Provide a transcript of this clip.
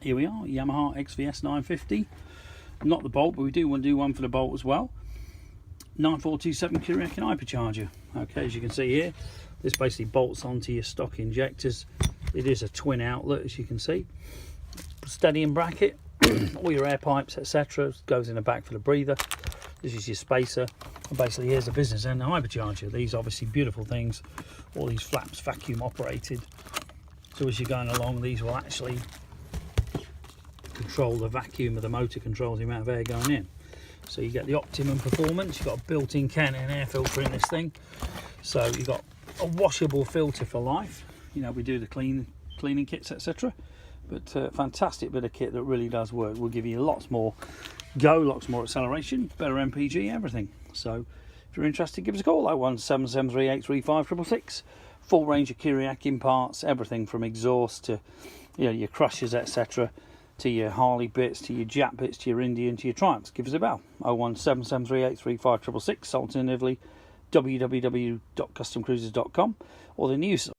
Here we are, Yamaha XVS950. Not the Bolt, but we do want to do one for the Bolt as well. 9427 Kuryakyn hypercharger. Okay, as you can see here, this basically bolts onto your stock injectors. It is a twin outlet, as you can see. Steadying bracket, all your air pipes, etc. Goes in the back for the breather. This is your spacer. And basically, here's the business end, the hypercharger. These obviously beautiful things. All these flaps vacuum operated. So as you're going along, these will actually control the vacuum of the motor, controls the amount of air going in. So you get the optimum performance. You've got a built-in Canon air filter in this thing. So you've got a washable filter for life. You know, we do the cleaning kits, etc. But fantastic bit of kit that really does work. Will give you lots more go, lots more acceleration, better MPG, everything. So if you're interested, give us a call, 01773835666. Full range of Kuryakyn parts, everything from exhaust to, you know, your crushers, etc., to your Harley bits, to your Jap bits, to your Indian, to your Triumphs. Give us a bell, 01773835666. Alternatively, www.customcruisers.com, or the news